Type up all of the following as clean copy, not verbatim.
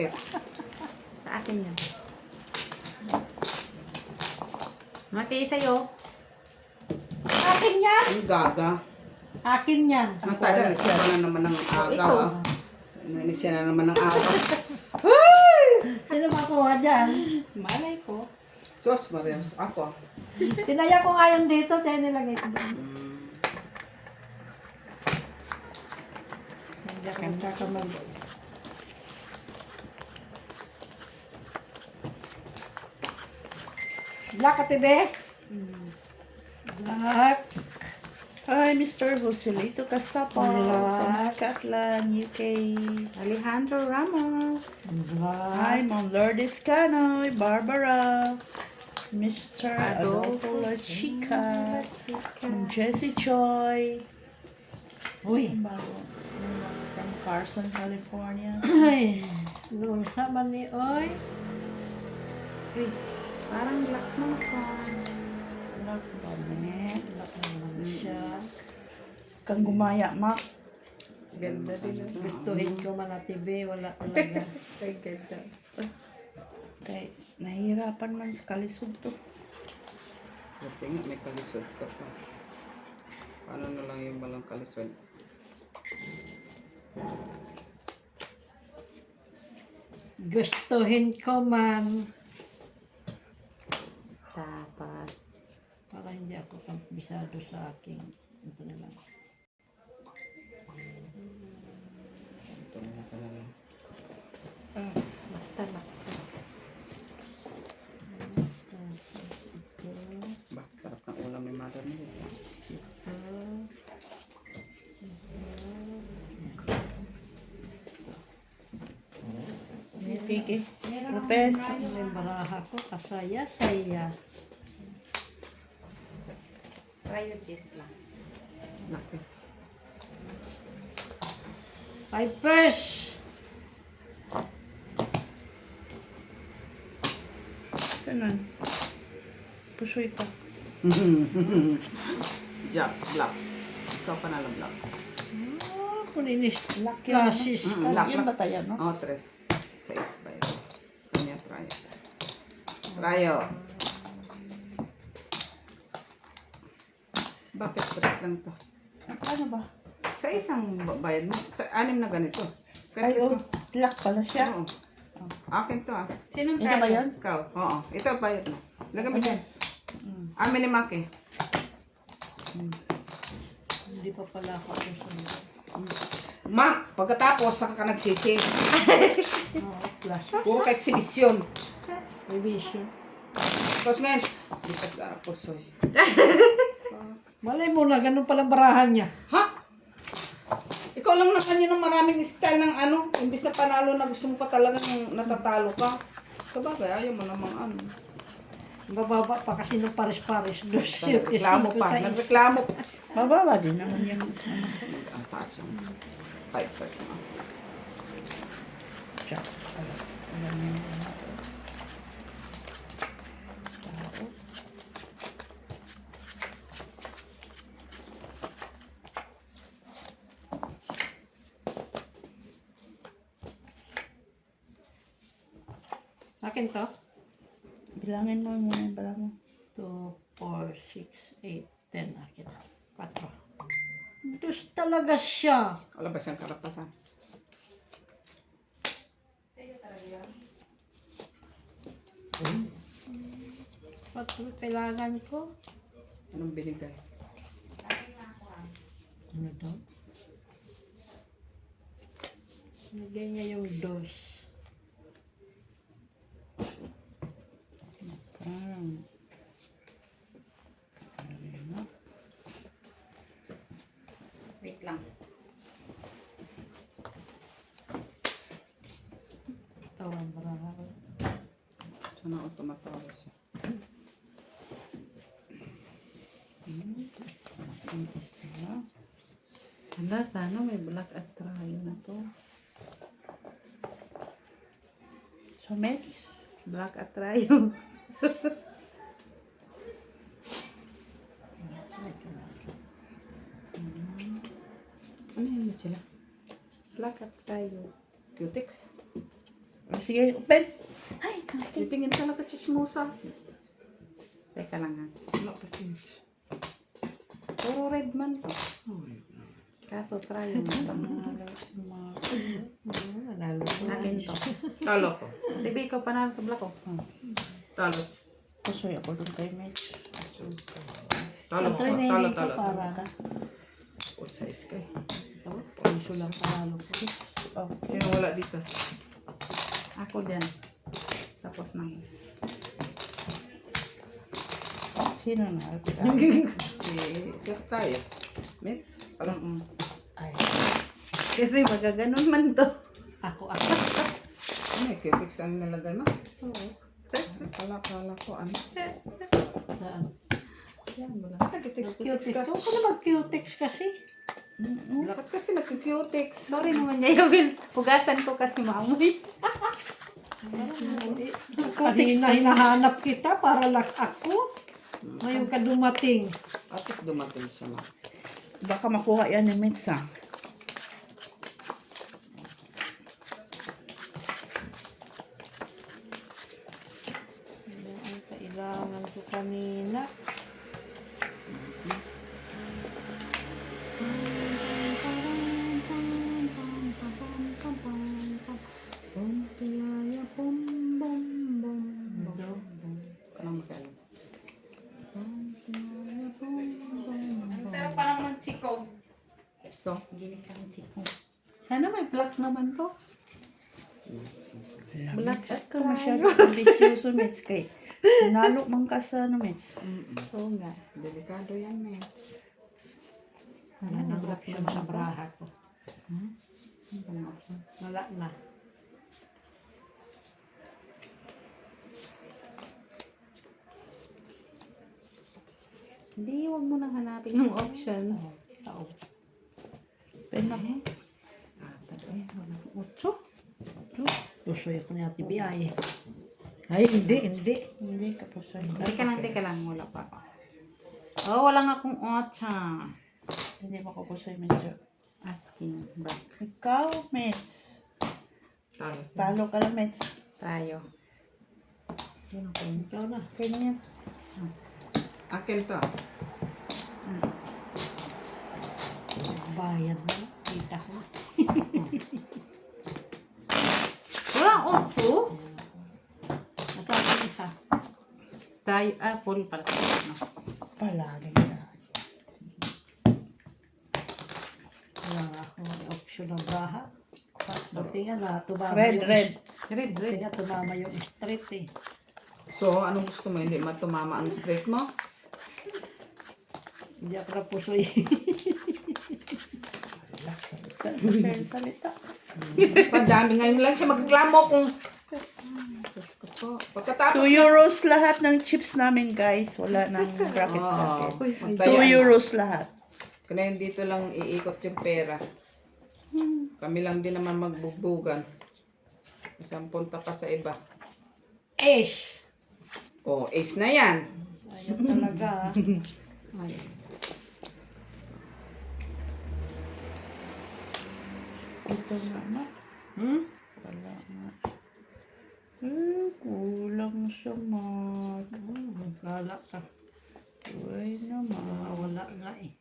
Bakit? Sa akin yan. Mati sa'yo. Akin yan. Ang gaga. Akin yan. Ang tagal, siya na naman ng agaw. ito. Siya na naman ng agaw. Sino makuha dyan? Malay ko. Sos, Marios. Ako. Tinaya ko nga yung dito, kaya nilagay ko doon. Hindi ako nagkakamali. Black ka, tibe? Black. Hi, Mr. Joselito Casapo from Scotland, UK. Alejandro Ramos. Black. Hi, Ma'am Lourdes Canoy, Barbara, Mr. Adolfo La Chica, Ma'am Jessie Choi. Uy. From Carson, California. Ay. Noon sa mali, oy. Uy, parang black mo ko. Black Bonnet. Black naman siya. Kang gumaya, Mac. Ganda din. Gustuhin ko man na tibe, wala talaga. Ay, ganda. Kay, nahihirapan man sa kalisod to. Buti nga, may kalisod ka pa. Paano na lang yung walang kalisod? Gustuhin ko man. Tapos, Para hindi ako kampisado sa aking ito na lang. Ito na pala lang. basta lang. Bah, sarap ng ulam ni mother mo. Kiki, open. Yung baraha ko, kasaya-saya. Try your cheese lang. Laki. Pipers! Ganun. Pusoy ka. Jack, black. Ikaw pa na lang black. Oh, kulinis. Black yan, no? Classes. Black, Yun ba black. tayo, no? Oh, 3. 6 ba yun? Kanya, tryo. Tryo. Bakit 3 lang to? Ano ba? Sa isang bayad mo, sa 6 na ganito. Ay, Ganito oh, black pala siya. Oo. Akin to ah. Sinong Ito ba yun? Ikaw, oo. Ito bayad mo. Lagay mo dyan. Amin ni Maki. Hindi pa pala ako susunod. Ma, pagkatapos saka ka nagsisi. Oo, class. Puro ka eksibisyon. Revision. Tapos ngayon, di pa sa pusoy. Malay mo na, ganun palang barahan niya. Ha? Ikaw lang naman yun ang maraming style ng ano. Imbis na panalo na gusto mo pa talagang natatalo ka. Sabagay, ayaw mo namang ano. Bababa pa kasi nung pares-pares. Nagreklamo pa. Nagreklamo pa. Mababa din naman yung... Ang taas yung 5 pesos mo. Jack. Alam mo yun. Tao. Akin to? Bilangin mo muna yung bala mo. 2, 4, 6, 8, 10. Akin. 4. Dus talaga siya. Wala ba siyang karapatan? Patro kailangan ko. Anong binigay? Ano daw? Nagay niya yung dos. Wait lang. Tawan baraha ko. Sana ako tumatawa siya. Ang isa. Hala, sana may black at try na to. Sumet. Black at try. Ano yun sila? Black at try. Cutics? Sige, open. Ay, okay. Titingin talaga chismosa. Teka lang ha. Wala kasi. Puro red man to. Kaso try mo. Nanalo ko. Akin to. Talo ko. Tibi, ikaw panalo sa black ko. Talo. Pusoy ako dun kay Mitch. Talo ko. Try na Talo, hindi ko talo. para. O, size ka eh. Ito, piso lang panalo ko. Oh, Sino wala dito? Ako din. Tapos na. sino na? Sir tayo. Mitch. Alam mo. Ay, Kasi magaganon man to. ako. Ano eh, cutics ang nilagay mo? Oo. Kala ko ano. Saan? Yan, wala. Nag-cutics ka. Huwag ka na mag-cutex kasi. Bakit kasi nag-cutics? Sorry naman niya, Will. Pugasan ko kasi maamoy. Kanina hinahanap kita para lang ako. Ngayon ka dumating. At least dumating siya na. Baka makuha yan ni Mitch, ah. Yan ang kailangan ko kanina. Anong magkano? Ang sarap pa naman ng chiko. So, Ginisang chiko. Sana may black naman to. Black ka masyado ambisyoso, Mitch. Kay sinalo man ka sa ano, Mitch. Oo nga. delikado yan eh. Wala nang option sa braha ko. Ang pangalan. Wala na. Hindi, huwag mo nang hanapin yung option. Tao. Pen ako. Walang utso. Pusoy ako ni Ate Biyay. Ay, hindi. Hindi ka pusoy. Teka lang. Wala pa ako. Oh, wala nga akong otsa. Hindi mo ko pusoy, Mitch. Asking back. Ikaw, Mitch. Talo. Talo ka lang, Mitch. Tayo. Yun ako. Ikaw na. Kanya. Akin to. Bayad na. Kita ko. Walang otso? Nasaan isa? Tayo. Full pala. No. Palagi ka. Wala nga ako may option ng braha. Buti nga na tumama Red. Red, Buti nga tumama yung straight eh. So, anong gusto mo? Hindi matumama ang straight mo? Hindi ako na pusoy. Pusoy salita. Padami ngayon lang siya magreklamo kung... Diyos ko po. Pagkatapos... 2 euros lahat ng chips namin, guys. Wala nang bracket. Oh, 2 euros lahat. Kaya dito lang iikot yung pera. Kami lang din naman magbugbugan. Isang punta pa sa iba. Ish! Oh, ace na yan. Ayaw talaga. Ay. Ito na na. Wala nga. Kulang siya, Mark. Wala ka. Uy naman. Wala nga eh.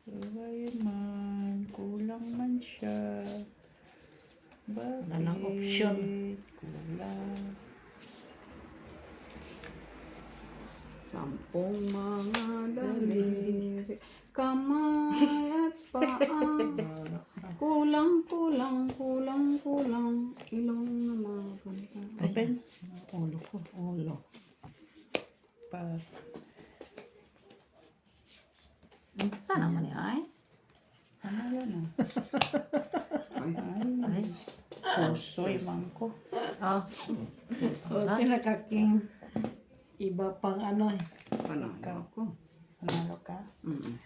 Uy man. Kulang man siya. Bakit? Wala nang option. Kulang. Sampung mga daliri, kamay at paa. Kulang, ilong na mga kanta. Open. Ulo ko. Ulo. Pa. Saan naman yan ay? Ano yan? Ay. Pusoy man ko. Oh. O, tinakaking iba pang ano eh. Panalo ako. Panalo ka?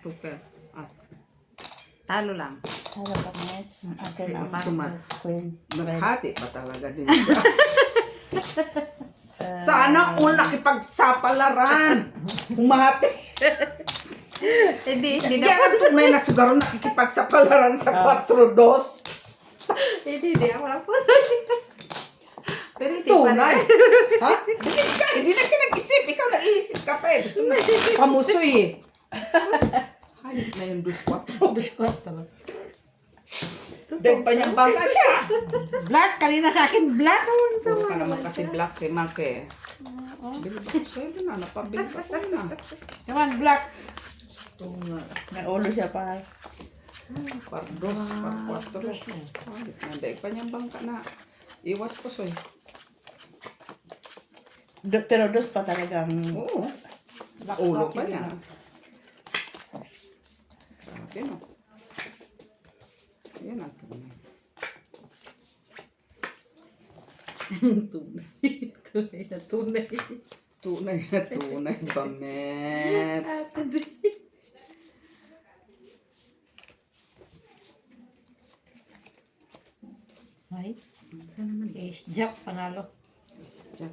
Tuker. As. Talo lang. Ano ka, Mitch? Akin ang Tumat. queen. Naghati pa talaga din siya. Sana all nakipagsapalaran. Umahati. Hindi Hindi ako tunay na sugaro nakikipagsapalaran sa 4-2. Hindi ako lang pusoy. Pero hindi pa Tunay. rin. Ha? Hindi na siya nag-isip. Ikaw nag-iisip ka pa eh. Gusto mo pamusoy eh. Hayop na yung dus 4. Dus 4. Dahil pa niyang bangka siya. Black, kanina sa akin, black. Puro ka naman kasi black eh, Mark eh. Bilib ako sa'yo na. Napabilib ako na. Come on, black. Tunay. May ulo siya pa. Pardos, parquatro. Dahil pa niyang bangka na. Iwas ko soy. Pero dos pa talagang... Oo. Ulo pa niya. Grabe no. Yan ang tunay. Tunay na tunay. Tunay na tunay, Bamet. Ay, Saan naman? ace, jack, panalo. Diyan.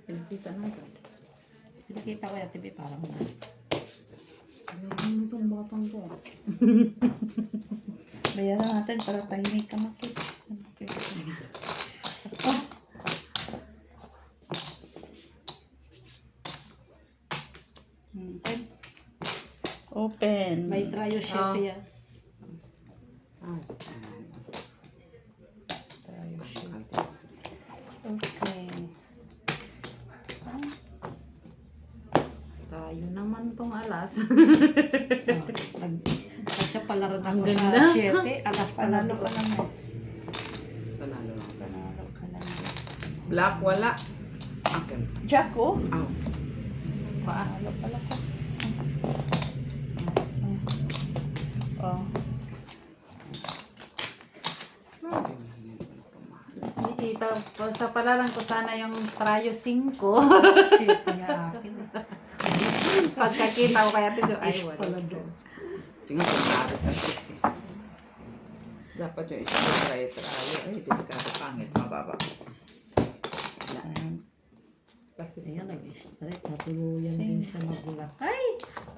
Pinakita natin. Nakita ko yung TV parang na. Ano itong batang to? Bayaran natin para tahimik ka makit. Open. Open. May trayo siya yan. Ah. Trayo siya. Okay. Tayo naman tong alas. Kasi pala rin ako Ang sa ganda. 7. Alas Panalo panalo ka lang. Panalo lang. Panalo ka lang. Black, wala. Akin. Jack, oh. Aw. Panalo pala ko. Oh. Nakikita ko sa palaran ko sana yung trayo 5. Shit, niya akin. Pagkakita ko kaya ito ay Is wala. pala doon. Tingnan ko maaari sa 6 eh. Dapat yung isa ko tayo. Ay, delikado pangit. Mababa. Kasi Ayan, nag-straight. Natuluyan din siya mag-lock. Ay!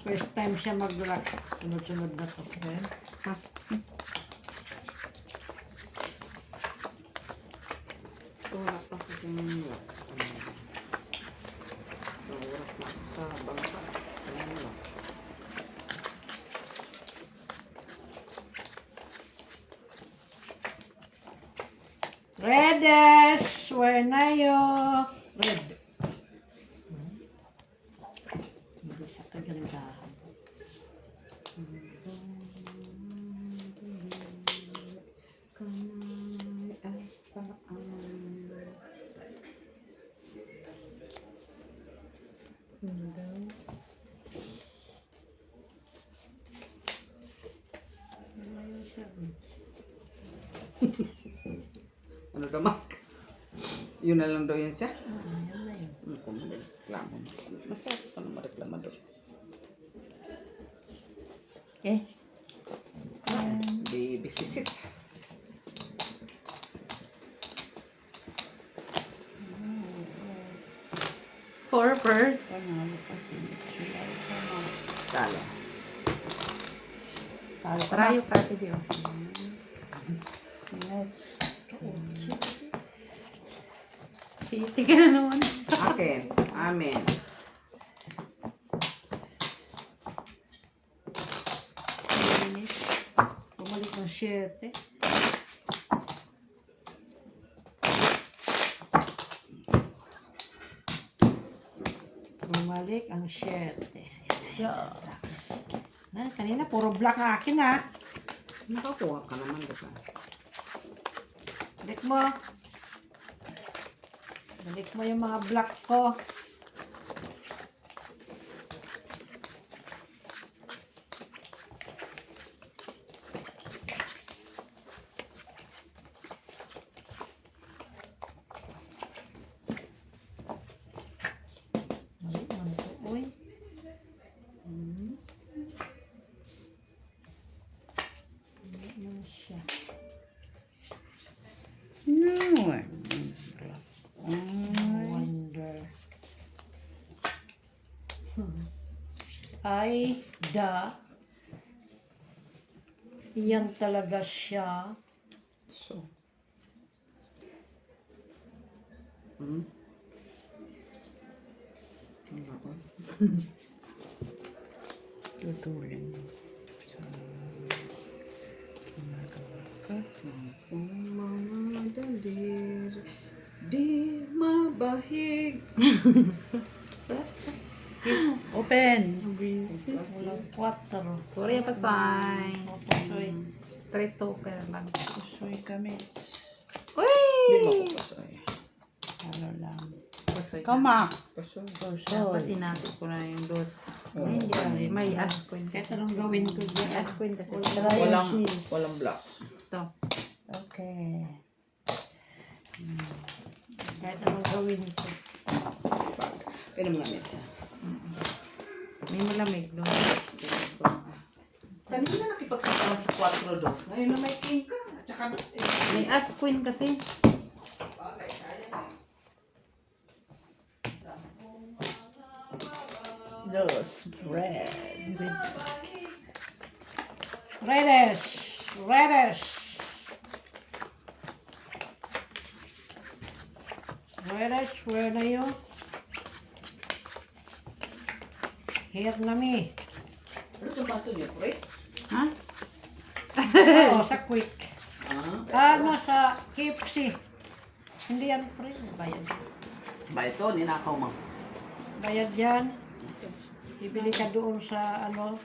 First time siya mag-lock. Sunod-sunod na to. ha? Wala pa kasi yung lock. Sa oras na ako sa bangka. Ano lock? Redes! Where na yo? Red. Hindi siya kagalindahan. Ano daw, Mark? Yun na lang daw yan siya? Ayan na yun. Ano kung reklamo? Masarap ka naman reklamador. Okay. Baby sisit. Purpose. Panalo kasi. Talo. Talo ka na. Trayo ka ito diyo. Next. Chiti ka na naman. Akin. Amen. Bumalik ng 7. Bumalik ang 7. Yeah. Na, kanina puro black ang akin ha. Nakakuha ka naman, diba? Balik mo. Balik mo yung mga black ko. Balik mo na ito. Uy. Balik mo na siya. No. Wonder. Ay, yan talaga siya. So, Hmm? Wala ko. Tutulin mo sa ginagawa ka. Sampung mga dalir, di mabahig. Open! Walang 4. Korea pasay. Papasoy. Straight talker lang. Usoy kami. Di Uy! makapasay. Ano lang. Pasoy. Kama! Pasay. Dapat Usoy. inato ko na yung dos. Oh. Ay, hindi. May ask queen. Kahit anong gawin ko May dyan. ask queen kasi. Try yung Walang, cheese. walang black. Ito. Okay. Kahit anong gawin ko. Pwede mga mesa. May malamig doon. Kanina nakipagsakawa sa 4 dos. Ngayon na may king ka. At saka dos eh. May ask queen kasi. Dos. Bread. Redes! Redes! Redes, where na yun? Here na mi. Ano itong paso niyo, pre? Ha? Oo, sa quick. Nasa KFC. Hindi yan free. Bayad. Ba ito, ninakaw mo. Bayad yan. Bibili ka doon sa ano.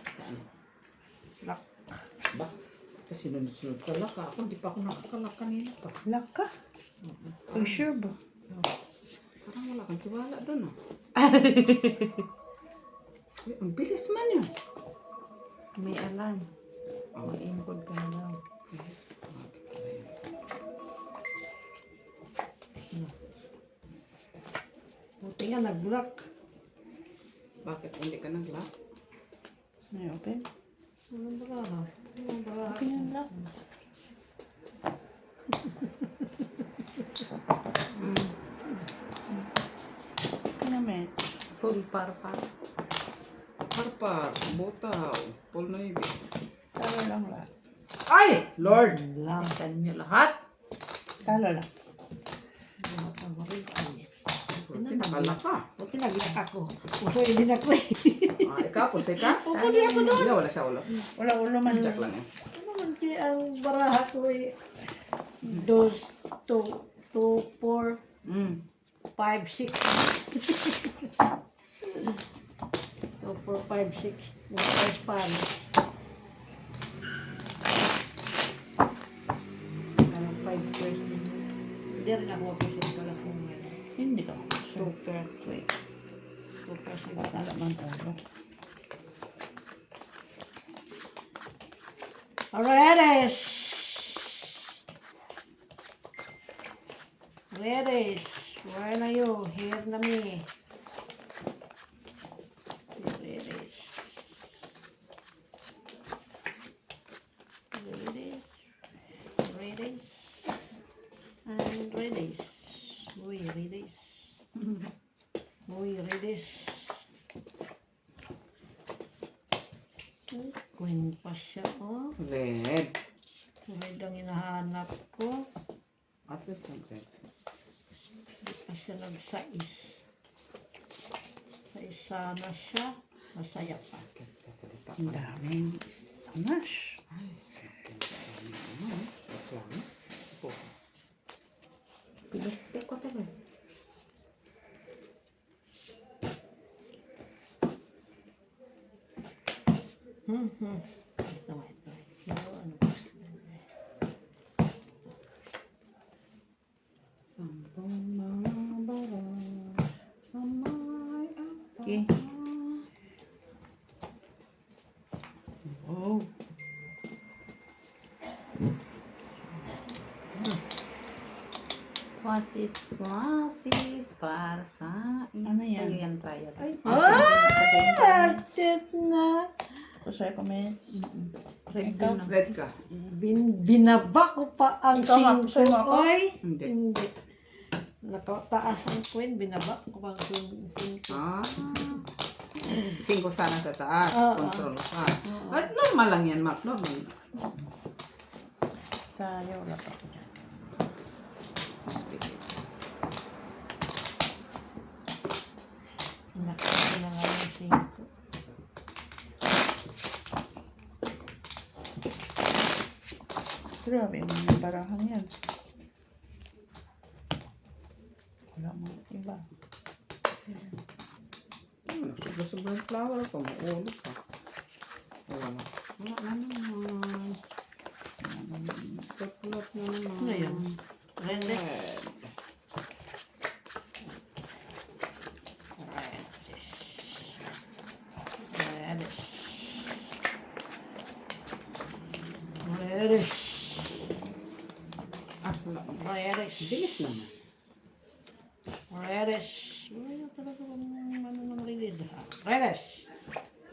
Lak. Ba? Kasi sinunod-sunod ka lang. Ako, di pa ako nakakalak kanina pa. Laka. Are you sure ba? Parang wala kang tiwala doon ah. Uy, ang bilis man yun. May alarm. Mag-encode ka na daw. Buti nga nag-block. Bakit hindi ka nag-lock? May open? Anong baraha? Anong baraha? Open yung lock. Kinamet. Full par. Parpar, botaw, Paul Navy. Talo lang lahat. Ay! Lord! Tingnan nyo lahat. Talo lang. Nakalak ka. Buti nag-block ako. Usoy din ako eh. Ikaw, pusay ka? Upo di ako doon. Hindi, wala sa ulo. Wala ulo man. Jack lang yan. Ano man kaya ang baraha ko eh. 2, 2, 4, 5, 6. 2, 4, 5, 6. Mga pan. Parang 5 question. Hindi rin ako appreciate pala kung Hindi ka. super. Wait. Super sa Wala man ulo. Redes! Redes! Where na you? Here na mi. Redes. Redes. Redes. And Redes. Uy, Redes. Uy, Redes. Queen pa siya, oh. Red. Red ang hinahanap ko. At least lang red. Hindi pa siya nagsais. Sa isa na siya. Masaya pa. Sasalita Ang ka. daming smash. Wait lang. Upo. Pinupo ka pa rin. Ito. Ano ba? Sampung mga bara sa may apa. Okay. Oh. Quasis para sa Ano yan? Sa'yo yan, tayo. Ay. That's it na. Usoy kami. Red Ikaw? na. Red ka. Binaba ko pa ang Ikaw nga, gusto mo ako? Oy. Hindi. Hindi. Nakataas ang queen, binaba ko pa ang singko. Ah. 5 sana sa taas. Oo. Control ka. At normal lang yan, Mark. Normal. Tayo. Wala pa ko dyan. Grabe, mga barahan yan. Wala mga iba. Sobrang flower pa, maulo pa. Wala na. Wala na naman. Chocolate na naman. Ano yun? Rende. Reddish. Wala pa. Reddish. Bilis naman. Reddish. Wala talaga kung ano nang rilid. Reddish.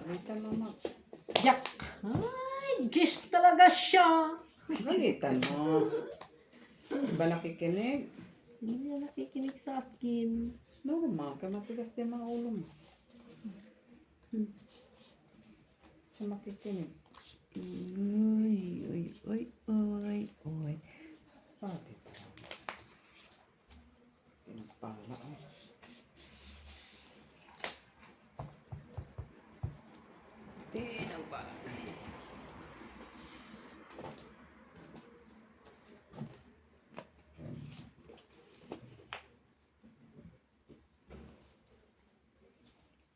Palitan mama. Jack. Ay, gis talaga siya. Palitan mo. Iba nakikinig. Hindi niya nakikinig sa akin. Normal ka, matigas din mga ulo mo. Siya makikinig. Uy, uy, uy, uy, uy. Bakit? Pinagpala ay. Pinagpala.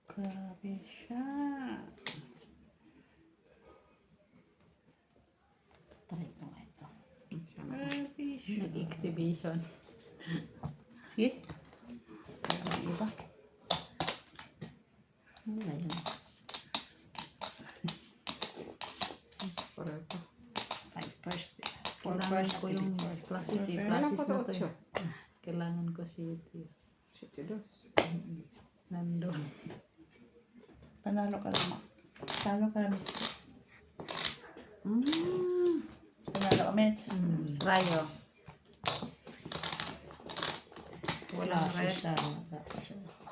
Grabe siya. Try ko nga ito. Grabe siya. Nag-exhibition. Hit. Ang iba. Ano na yun? Pareho pa. Ay, first. Kailangan ko yung classes eh. Kailangan Classes ko na to, to eh. Ocho. Kailangan ko city. Siya dos. Nandun. Panalo ka naman. Panalo ka naman. Panalo ka, Mets. Rayo. Wala Walang red. siya.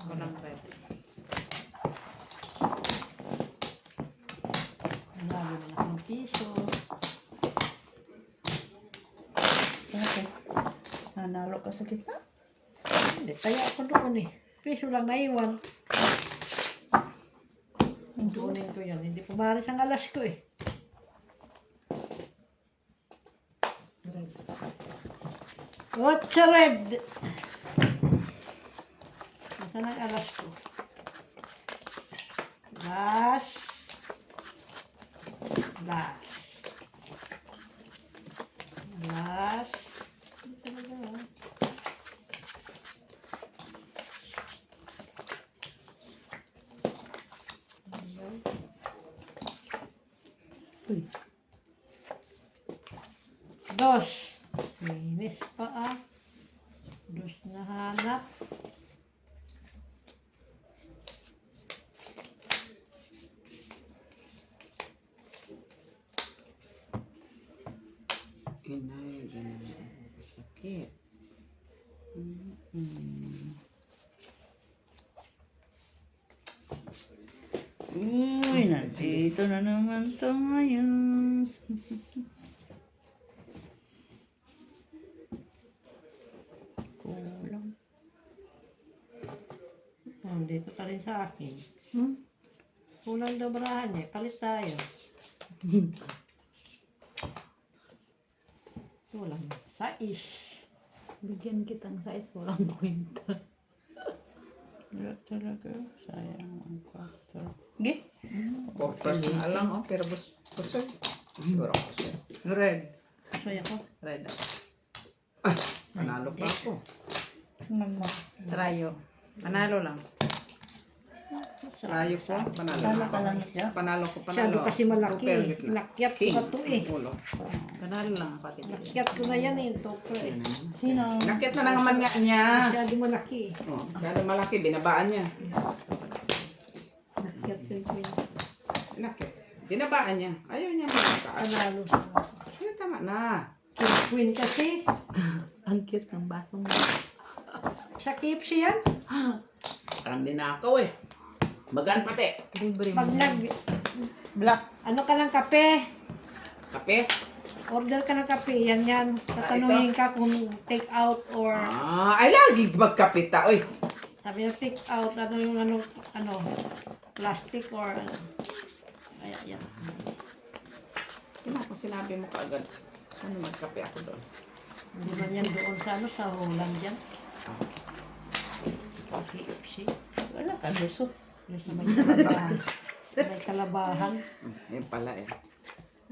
Walang red. Lalo na ako ng piso. Bakit? Nanalo ka sa kita? Hindi, kaya ako doon eh. Piso lang naiwan. Doon ko yan. Hindi pumaris ang alas ko eh. What's a red? Nasaan ang alas ko? Last. Last. Last. Ito talaga ah. Uy. Dos. Linis pa ah. Dos na hanap. Inay, sakit. Uy, nandito na naman to ngayon. Kulang. Oh, dito ka rin sa akin. Kulang daw barahan niya. Palit tayo. Kulang. Sais. Bigyan kitang size. Walang kwenta. Wala talaga. Sayang ang kwarto. Ge? Portas na lang, oh. Pero busoy. Siguro ako siya. Red. Kasoy ako. Red ako. Ay, panalo pa ako. Mama. Rayo. Panalo lang. Rayo ko, panalo Panalo ako. ka lang siya. Panalo ko, panalo. Masyado kasi malaki. Two pair, gitna. Lakyat ko na to eh. Ulo. Panalo lang pati. Lakyat ko na yan eh. Tokyo eh. Sino? Nakit na naman nga niya. Masyado malaki eh. Oh, masyado malaki, binabaan niya. Lakyat ko yun. Nakit. Binabaan niya. Ayaw niya makakaas. Panalo sa Ay, tama na. King Queen kasi. Ang cute ng baso mo. Sa KFC yan. Parang dinakaw eh. Magaan pati. Libre mo. Pag nag... Black. Ano ka ng kape? Kape. Order ka ng kape. Yan yan. Tatanungin ka kung take out or... Ay lagi magkapita. Uy. Sabi na take out. Ano yung ano plastic or ano. Kaya yan. Sino ko sinabi mo kaagad? Ano, magkape ako doon. Hindi ba yan doon sa ano, sa Holland dyan? KFC. Wala ka, lusot. Yung sa may kalabahan. Sa may kalabahan. Yun pala eh.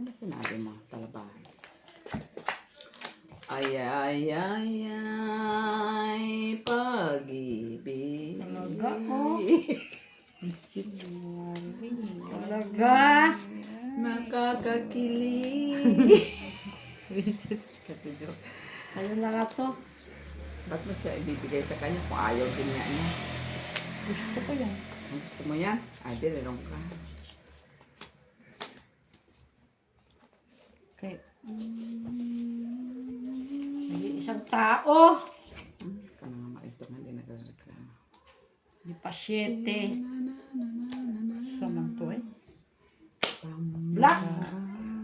Ano sinabi mo? Talabahan. Ay, ay, ay, ay, pag-ibig. Talaga, oh. Talaga. Nakakakilig. Ayun na nga to. Ba't mo siya ibibigay sa kanya kung ayaw din niya niya? Gusto ko yan. Kung gusto mo yan, ay, dilirong ka. Okay. May isang tao. Kanang nga ito nga, hindi nagreklamo. Di pa 7. Saan man to eh? Black.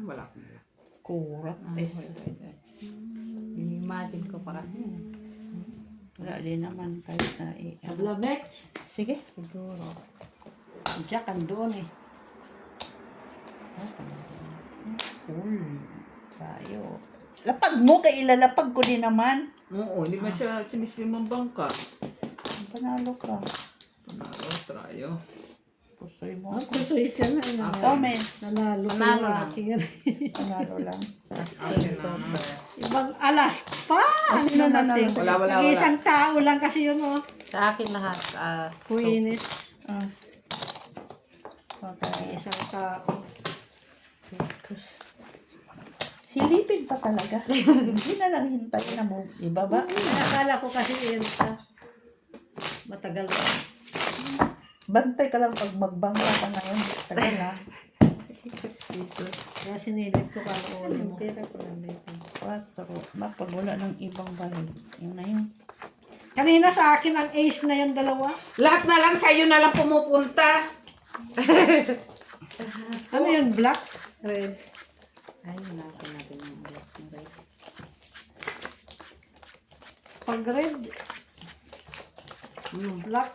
Wala akong wala. Kurat. Imagine ko pa kasi. Wala din naman kahit na Ablamek. Sige. Siguro. Diyan kan doon eh. Cool. Tayo. Lapag mo, kay ilalapag ko din naman. Oo, hindi ba siya simislim ang bangka? Panalo ka. Panalo, trayo. Pusoy mo Ang ako. puso isa na. Comment. Nanalo ko Nanalo yung lang. aking Panalo lang. ibang alas pa. Ang Sino nanalo? natin. Wala. Nag-iisang tao lang kasi yun oh. Sa akin lahat. Queenis. Ah. Okay. Isang tao. Silipin pa talaga. Hindi na lang hintayin na mo ibaba. Akala ko kasi yun sa matagal pa. Bantay ka lang pag magbangka ka ngayon. Tagal na. Kaya sinilip ko kung mo. Pera ko lang dito. 4. Pag wala ng ibang bahid. Yun na yun. Kanina sa akin ang ace na yung dalawa. Lahat na lang sa'yo na lang pumupunta. Ano yun? Black? Red. Ay, hanapin natin yung black na red. Pag red. Black.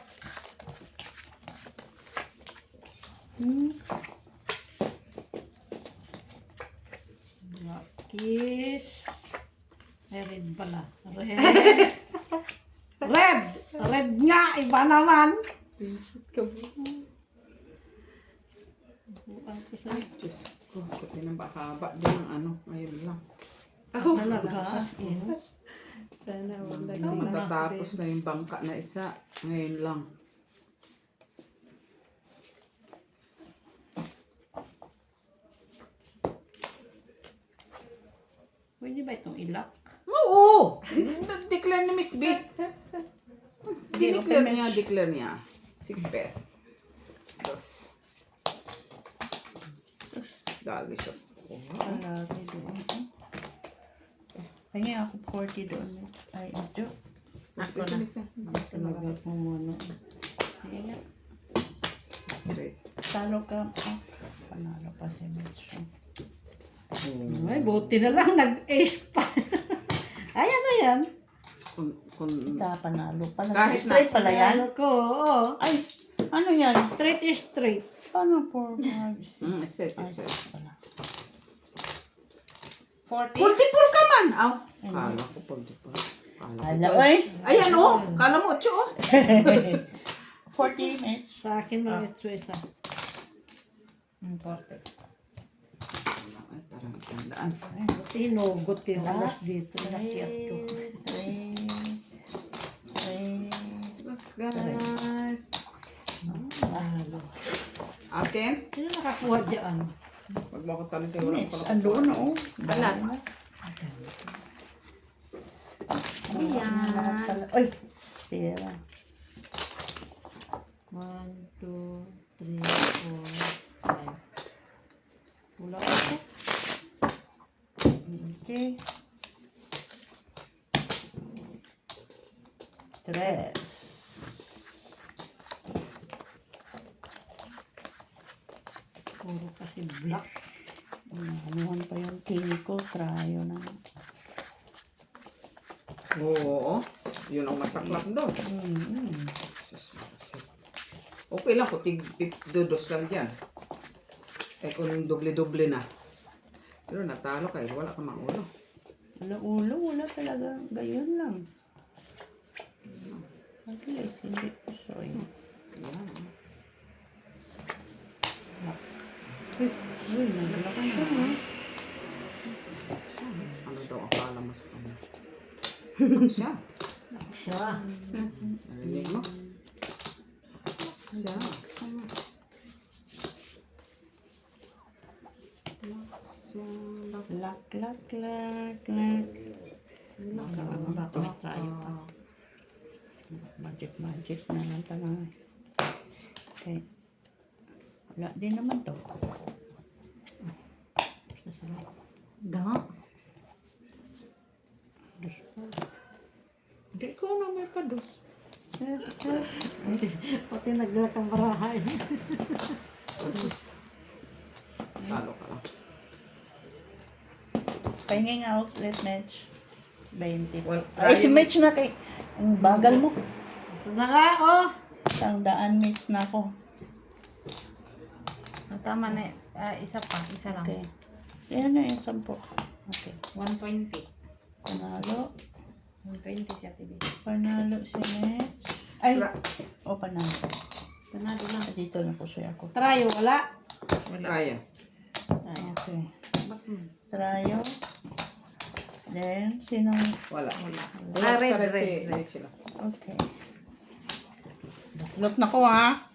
Black is... Ay, red pala. Red. Red! Red nga! Iba naman! Bukan ko sa... Diyos ko, sa pinabahaba din ang ano. Ngayon lang. Talaga. Sana wala. Matatapos na yung bangka na isa. Ngayon lang. Pwede ba itong ilak? Oo! Declare ni Miss B. Declare niya. 6 bet. Dos. Dali siya. Palagi doon. Kaya ako 40 doon. Ay, Miss Jo. Ako na. Talaga kung ano. Sige nga. Talo ka. Ah, panalo pa si Miss Jo. Ay, buti na lang nag-ace pa. Ay, ano yan? Kung Ita, panalo pala. Kahit Straight pala yan. Ano ko, oo. Ay, ano yan? Straight is straight. Paano 4, 5, 6? set. Ay, 6 pala. 40? 44 ka man! Aw, kala ko 44. Hala, oy. Ayan oh! Kala mo 8 oh! 40 minutes. Sa akin mga isa. 40. Ay, parang isang daan. Hinugot yung alas dito. Nakiyat ko. 3. Guys. Akin? Sino nakakuha dyan? Pag mo ako tali kayo, wala Minutes. ko Andoon, oo. Alas. Ayan. Oy, tira. 1, 2, 3, 4, 5. Wala ako. Okay. 3. Puro kasi black. Anuhan pa yung team ko. Tryo na. Oo. Yun ang masaklap doon. Okay lang, putig dudos lang dyan. Eh kung doble-doble na. Pero natalo kayo, wala ka maulo. Wala ulo, wala talaga. Gayon lang. At least, hindi pusoy. Yan. Uy, naglaki siya, ha? Ano daw akala mas kami? Siya. Siya. Narinig mo? Siya. Lak, lak, lak, lak. Baka tayo pa. Magic, magic na lang talaga. Okay. Wala din naman to. Da. Hindi ko na may pados. Pati naglak ang barahay. Talo ka lang. Pahinging outlet match. 20. Well, Ay, si Mitch na kay... Ang bagal mo. Ito na nga, oh. Isang daan Mitch na ako. Tama na. Isa pa. Isa lang. Okay. Siya na yung 10. Okay. 120. Panalo. 120 siya, TV. Panalo si Mitch. Ay! O, panalo. Panalo lang. Dito na po siya ako. Trayo, wala. Kaya. Ay, okay. Trayo. Then, sinong... Wala. Red. Red sila. Okay. Lot na ko, ha?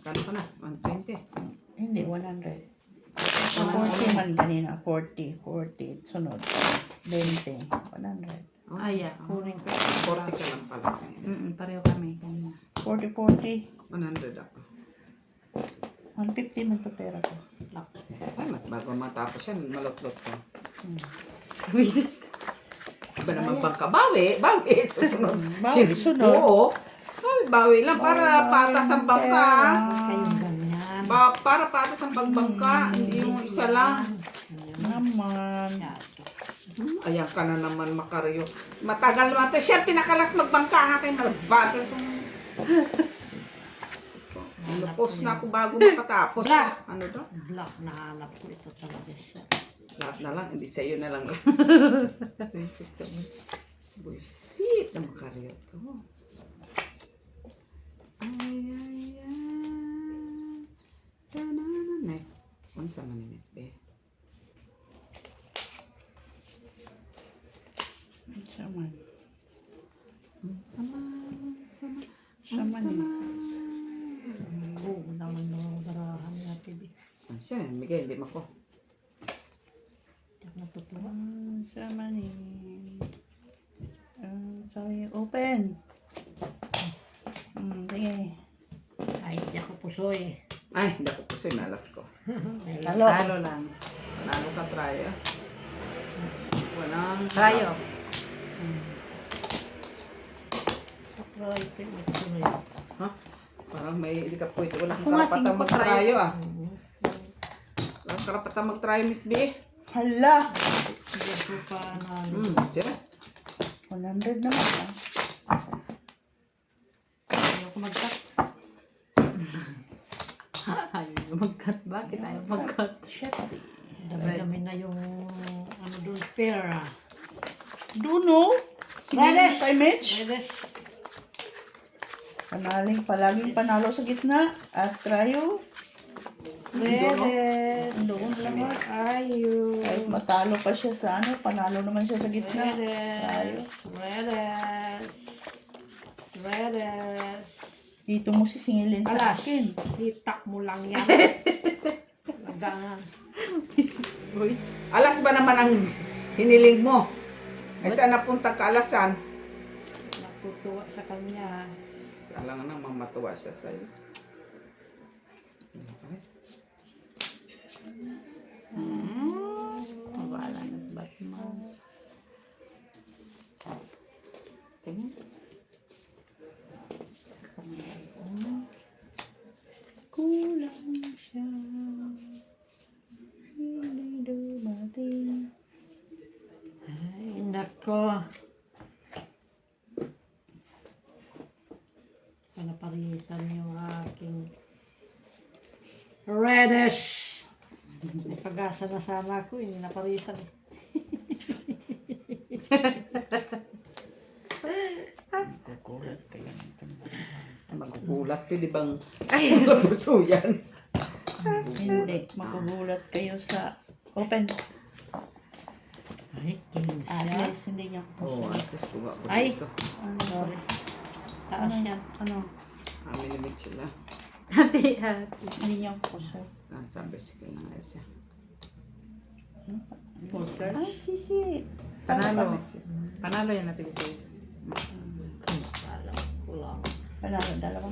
Kano ka na? 120. Hindi, 100. 40 man kanina. 40. Sunod. 20. 100. Yeah. Kunin ko. 40 ka lang pala. Pareho kami. 40. 100 ako. 150 man to pera ko. Ay, bago matapos yan, malot-lot ka. Iba naman bangka. Bawi. Susunod. Sunod. Oo. Bawi lang para patas ang bangka. Kayong ganyan. Para patas ang pagbangka. Hindi yung isa lang. Naman. Ayan ka na naman, Makaryo. Matagal naman to. Siya pinakalas magbangka ha kay Malbagal itong... Lupos na ako bago makatapos. Ano daw? Black na hanap ko. Ito talaga siya. Lahat na lang, hindi sa'yo na lang. Buisit na Makaryo to. Ay. Tananay. Ano sa maninis, be? Saman. Sama. Oo, naman mga barahan natin. Siya, bigay, hindi mo ko. Hindi ako natutuwa. Saman eh. Sorry, open. Sige. Ay, hindi ako pusoy. Ay, hindi ako puso yung nalas ko. Talo. Talo lang. Panalo ka, Trayo. Walang... Trayo. Try ko yung pusoy. Ha? Parang may hindi ka pwede. Wala kang Ako nga, karapatang sino pa mag-trayo ah. Wala kang karapatang mag-trayo, Miss B. Hala! Hindi ko pa na... Siya. 100 naman ah. Ayaw ko mag-cut. Ayaw mag-cut. Bakit ayaw mag-cut? Shit. Dami-dami na yung ano doon, pera. Duno? Redes! Kay Mitch? Redes. Palaging panalo sa gitna. At Trayo. Redes. Doon lang ah. Ayaw. Kahit matalo pa siya sa ano, panalo naman siya sa gitna. Trayo. Redes. Dito mo sisingilin sa Alas. akin. Hitak mo lang yan. Lagangan. Alas ba naman ang hiniling mo? Ay saan napunta ka alasan? Natutuwa sa kanya. Alam nga nang mamatuwa siya sa'yo. Wala na Batman. Tingin. Kulang siya. Hindi dumating. Ay, nako. Panaparisan yung aking Reddish. May pag-asa na sana ako, hindi naparisan. Kukulat kayo nito. Ay, magugulat. Pwede bang puso yan? Hindi. Magugulat kayo sa open. Ay, king At siya. least hindi niya Oo, puso. at least kuha ko Ay. dito. Sorry. Taas yan. Ano? Minimit sila. Hati. Hindi niya puso. Sabi sige na nga siya. Poker. Ay, sisi. Panalo. Kasi Panalo yan natin ito. Alam ko lang. Panalo, dalawa.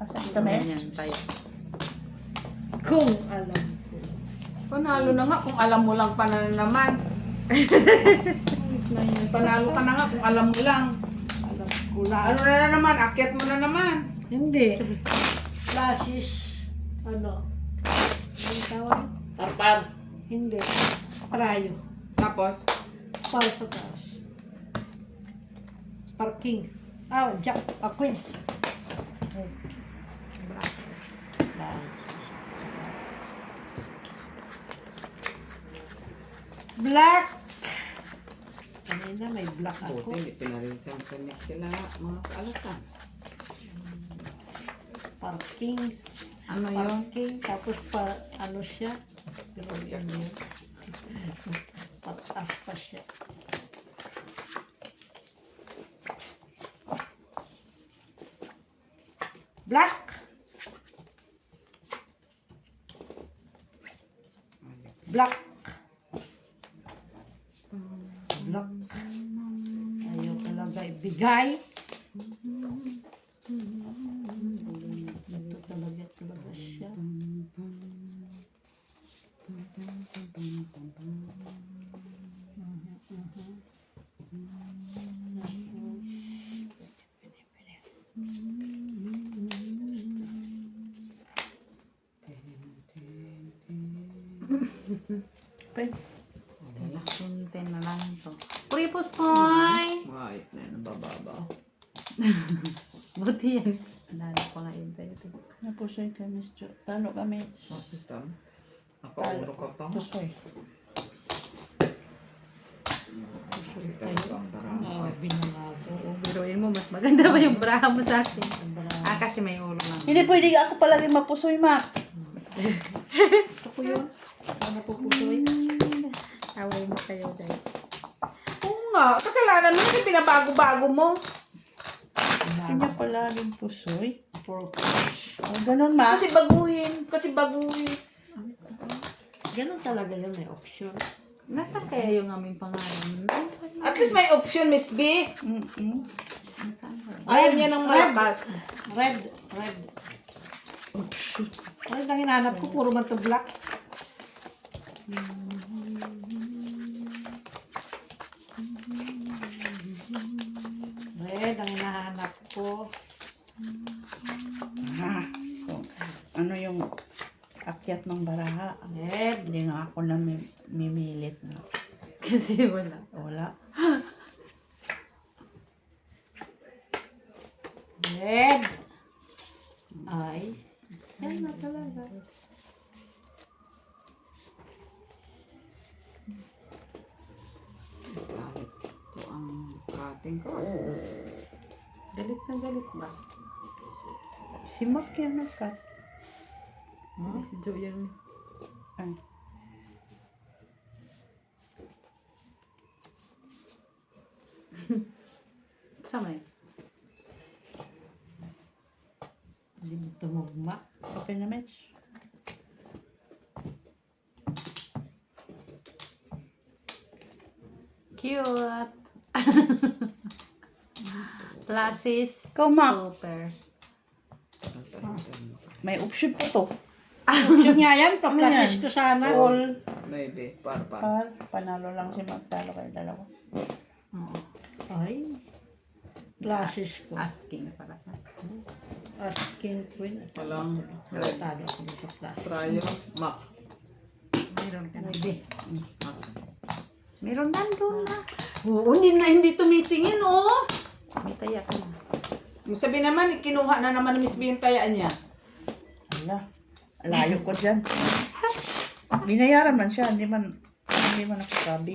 Asan ito Yan na yan, tayo. Kung alam ko. Panalo na nga kung alam mo lang panalo naman. Panalo ka na nga kung alam mo lang. Alam ko lang. Ano na naman? Akyat mo na naman. Hindi. Flashes. Ano? Ang tawag? Parpar. Hindi. Prayo. Tapos, Para sa taas. Parking. Jack. Queen. Black. Kanina may black ako. buti hindi pinarinsang connect sila mga kaalasan. Parking. Ano yun? Parking. Tapos ano siya? Pataas pa siya. Black. Black. Black. Ayaw talaga ibigay. Ito talaga siya. Pen. Wala. Content na lang ito. Pusoy! Ay, na nabababa. Buti yan. Nalo ko nga yun sa'yo. Napusoy ka, Miss Jo. Talo kami. Bakit tam? Nakaulo ka pa. Pusoy. Biruin mo, mas maganda pa yung bra mo sa akin. Kasi may ulo lang. Hindi pwede ako palagi mapusoy, Ma. Gusto ko yun. Ano po pusoy? Away mo kayo dahil. Oo nga, kasalanan mo kasi pinabago-bago mo. Hindi niya palaging pusoy. Purple. O, ganun, Ma. Kasi baguhin. Ganun talaga yun, may option. Nasaan kaya yung aming pangalan? At least may option, Miss B. Nasaan ba? Ayaw niya ng malakas. Red. Red ang hinahanap ko, puro man to black. Red ang hinahanap ko. Kung ano yung akyat ng baraha. Red. Hindi nga ako na mimilit. No? Kasi wala. Wala. Red. Ay. Yan na talaga. Kahit ito ang cutting ko. Galit na galit ba? Si Mac yan nagkat. Si Joe yan. Ay. Sama eh. Hindi mo tumugma. Open na match. Cute! Plasis. Ikaw, Ma. Super. May option po to. Option nga yan, pa-flashes Ano yan? ko sana. All. Maybe, par. Panalo lang si Mac. Talo kayo dalawa. Ay. Flashes ko. Asking para sa. Asking queen. Walang red. Talo ako nito flashes. Prayo, Mac. Meron ka na. Pwede. Meron nandun na. Oo, hindi tumitingin, oh. May taya ka na. Yung sabi naman, kinuha na naman ni Miss B yung tayaan niya. Ala. Layo ko dyan. Binayaran man siya. Hindi man ako sabi.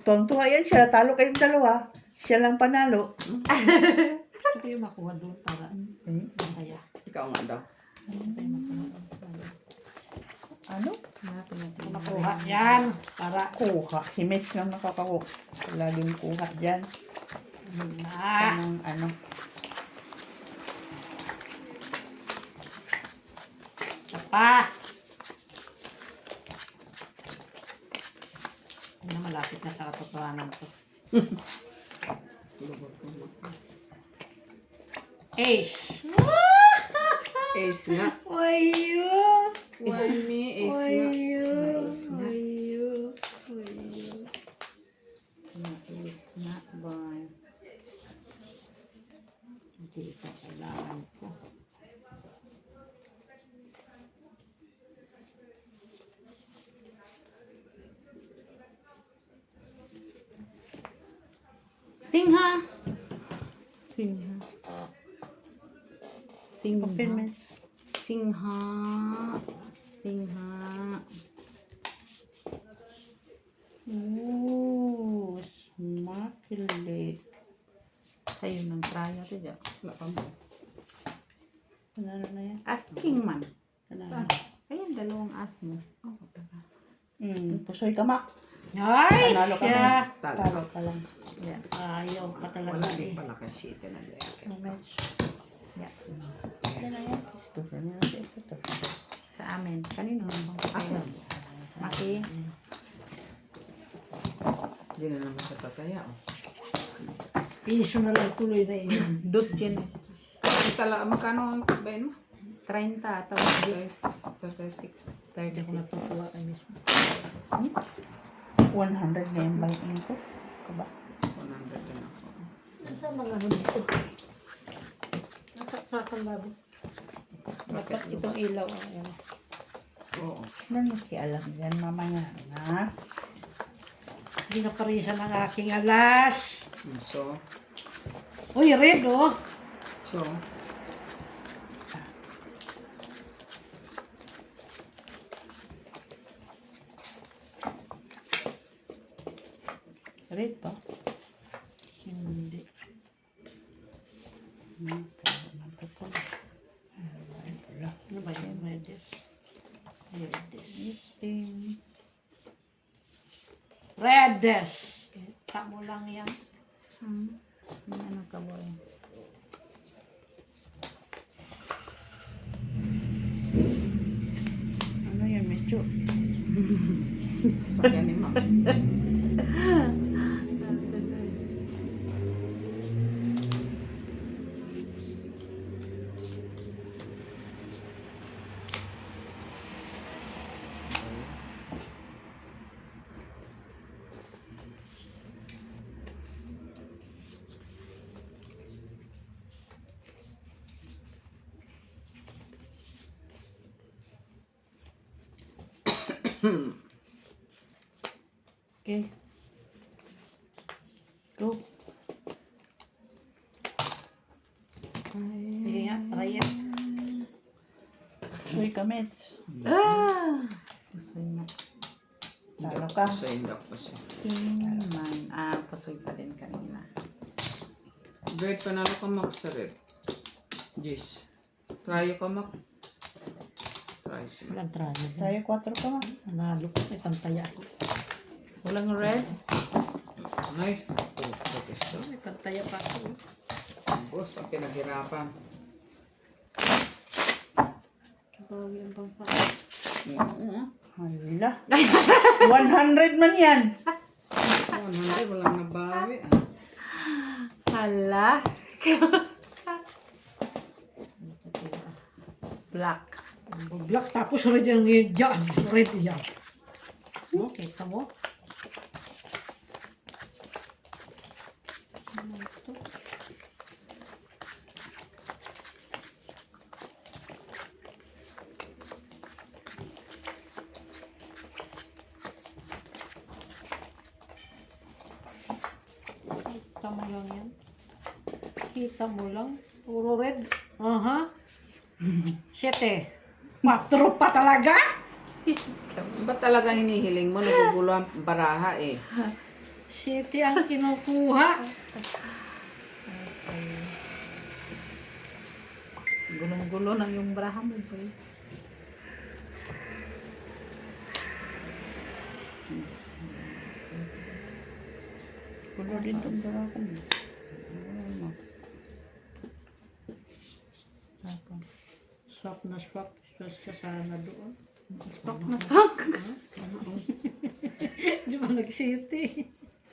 Tuwang-tuwa yan siya. Talo kayong dalawa. Siya lang panalo. Gusto ko yung makuha doon para masaya. Ikaw nga daw. Ano? Kung makuha yan para Kuha. Si Mitch lang nakakakuha. Laging kuha dyan. na. Anong ano. Pa. Ano, malapit na sa katotohanan ko. Ace. Ace nga. Wayo. Why me? Ace nga. Wayo. Ace nga. Wayo. Wayo. Ace nga, boy. Hindi ito kailangan ko. Singha. Singha. Singha. Open Mitch. Singha. Singha. Ooh. Smakili. Sa'yo ng tryo, tiyo. Wala pa mas. Ano na yan? Asking man. Ano? Ayan, dalawang as mo. Oh, tara. Pusoy ka, Mak. Ay! Panalo ka, Yeah. Mitch. Talo ka lang. Yeah. Ayaw ka talaga Wala eh. din pala kay shit na Ano, Mitch? Yeah. Yan na yan. Siguro na natin ito. Sa amin. Kanino naman? Ako. Maki. Hindi na naman sa tataya. Oh. Piso na lang tuloy na yun. Dos yan eh. Kasi talaga, magkano ang pagbayin mo? 30 atau 36. 36. Ako natutuwa kay mismo. 100 na yung buy-in ko. Kaba? 100 din ako. Nasa mga ano dito? Nasa labo. Dapat itong ilaw. Ayan. Oo. Ano nakialam yan mamaya na? Hindi na parisan ang aking alas. So, Uy, red oh. so, Red pa? Hindi. Talo na ito po. Ano ba yun? Redis. Redis. Ting. Redis. Kita mo lang yan. Ano ka boy? Ano yan, medyo? sakyan ni Ma'am. Okay. Go. Sige nga, try yan. Uy, kamits. Ah! Pusoy na. Talo ka. So, hindi ako siya. King man. Ah, pusoy pa din kanina. Great, panalo ka Mac sa red. Yes. Try ka Mac. Try siya. Walang try. Tayo 4 ka, ma. Nanalo ko. May pantaya ako. Walang red? Ay, oh, protesta. May pantaya pa ako. Boss, ang pinaghirapan. Bawi ang pangpa. Oo. Hala. 100 man yan. Oh, nanday, walang nabawi. Ah. Hala. Black. Black tapos red yung dyan. Red yan. Okay, kita mo? Kita mo lang yan. Kita mo lang. Puro red. Aha. 7. 4 pa talaga? Ba't talaga hinihiling mo? Nagugulo ang baraha eh. City ang kinukuha. Gulong-gulo ng yung braha mo, boy. Kulo din itong dara ko. Swap na swap. Basta sana doon. Sok na sok. Di ba nag-city?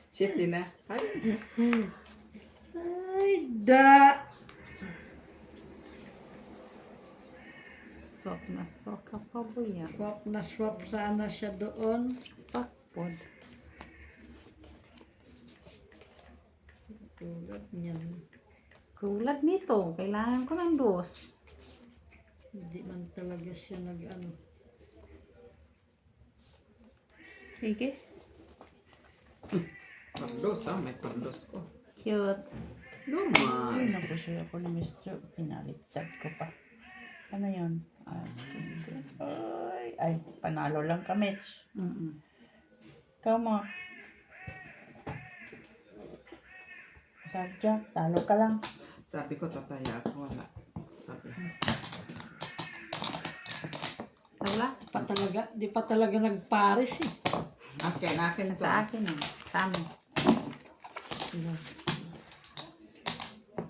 City na. Ay, Ay, da. Sok na sok ka pa, boy. Ah. Swap na swap sana siya doon. Sok pod. Tulad niyan. Tulad nito, kailangan ko ng dos. Hindi man talaga siya nag-ano. Sige. Pardos may pardos ko. Cute. Naman. Ay, napusoy ako ni Mr. Pinaliktad ko pa. Ano yun? Ay, panalo lang ka, Mitch. Ikaw mo. Jack, talo ka lang. Sabi ko, tataya ako. Wala. Sabi. Wala. Di pa talaga nagpares eh. Akin to. Sa akin ah. Tama.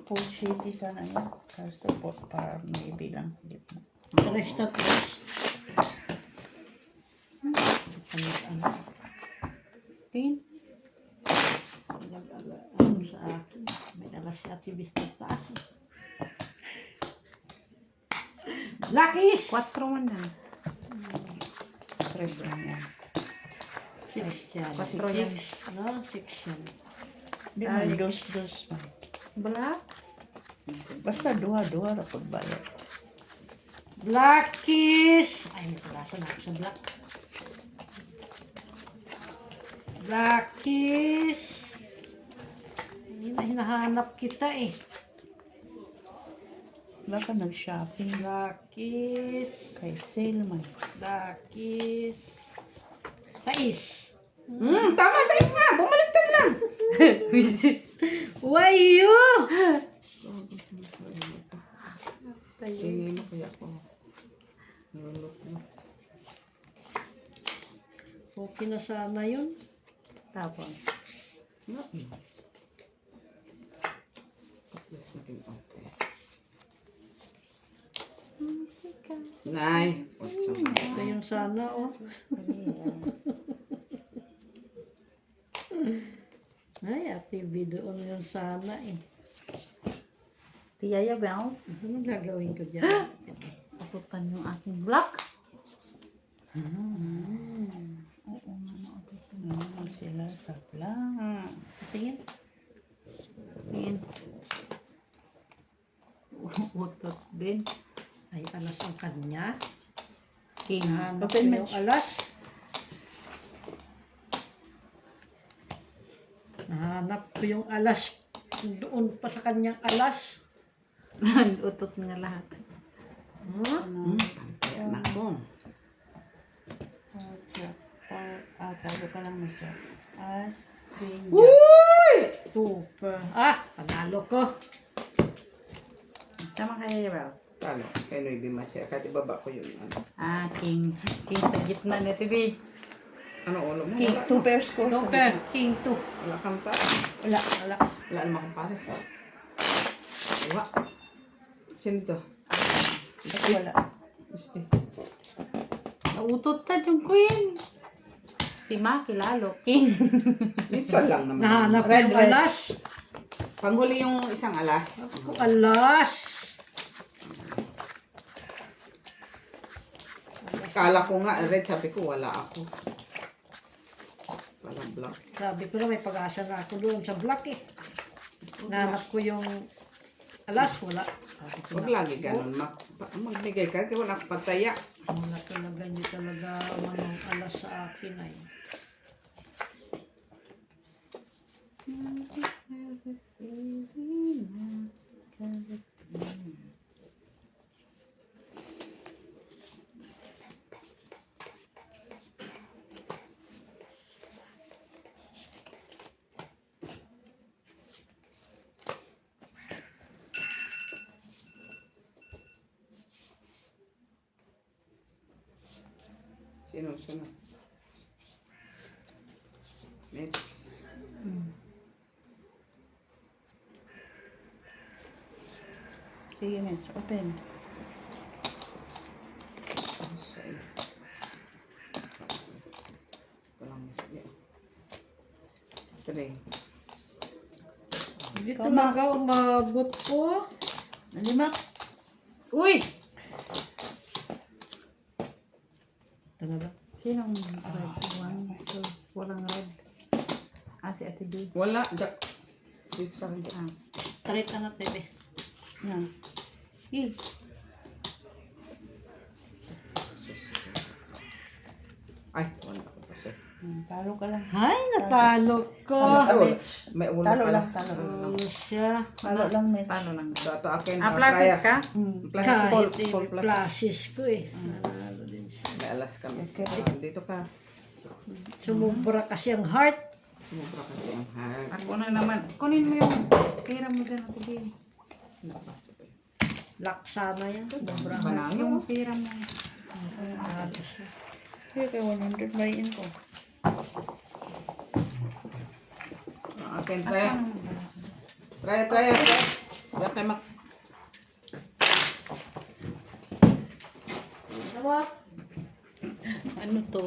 Full city sana yun. Kaso po, para may bilang gitna. Tres na tres. Ano? Tingin. Ano sa akin? May alas si Ate Bis na taas. Lakis! 4 man na. Tres lang yan. 6 yan. Quatro yan. No, 6 yan. Di man, dos man. Black. Basta duha-duha na pagbayad. Blackies! Ay, may palasan ako sa black. Blackies! Hindi na hinahanap kita eh. Wala ka nag-shopping. Blackies! Kay sale man. Blackies! 6! Tama sa isma. Bumaliktad lang. Wayo! Tingin mo kaya ako. Nulot mo. Okay na sana yun. Tapos. Okay. Okay. Nay. Ito yung sana oh. Ay, Ate B, doon yung sana eh. Tiyaya Bells. Ano gagawin ko dyan? Patutan yung aking black. Sila sa plan. Tingin. Tingin. Utot din. Ay, alas ang kanya. King. Nahanap ko Open yung match. alas. Nahanap ko yung alas. Doon pa sa kanyang alas. Utot nga lahat. Nako. Talo ka lang, Mr. As, Queen, Super. Ah, panalo ko. Tama kaya Bells. Talo. Kaya no ibima siya. Kahit ibaba ko yun. Ano, King. King sa gitna ni TV. ano ulo mo? King, Wala. 2 pairs ko. Super. King 2. Wala kang ta. Wala. Wala. Wala naman akong pares. Wala. Sino to? Wala. Ispi. Nautot na yung queen. Si Maki lalo. King. Minsan lang naman. Nahanap ko Red, yung red. alas. Panghuli yung isang alas. Alas. Kala ko nga, red, sabi ko, wala ako. Walang black. Sabi ko na may pag-asa na ako doon sa block eh. Nahanap ko yung alas. Wala. Sabi ko Huwag na, lagi ganun. Magbigay ka, kaya wala akong pataya. wala talaga, hindi talaga manong alas sa akin ay. Sunod. Next. Sige, miss. Open. 6. Ito lang sige. 3. Hindi talaga umabot ko. 5. Uy! Talaga. Sinong red? 1, 2. Walang red. Si Ate B. Wala. Dito sa akin. Ah. Tarit na natin eh. Yan. Eh. Ay, wala ko kasi. Talo ka lang. Ay, natalo ko. Ay, wala. May wala Talo pala. lang, talo. Ano siya? Talo lang, miss. Paano lang? So, ito akin. Plasis ka? Plus, Kahit full plus. plasis ko eh. Nanalo din siya. May alas kami. Dito ka. Sumubra kasi ang heart. Sumubra kasi ang hard. Ako na naman. Kunin mo yung pera mo dyan, Ate B. Laksana yan. Sumubra. Panalo. Yung pera mo. Nanalo siya. Hey, kaya 100 bayin ko. Akin, try. Try. Diyan kayo Ano to?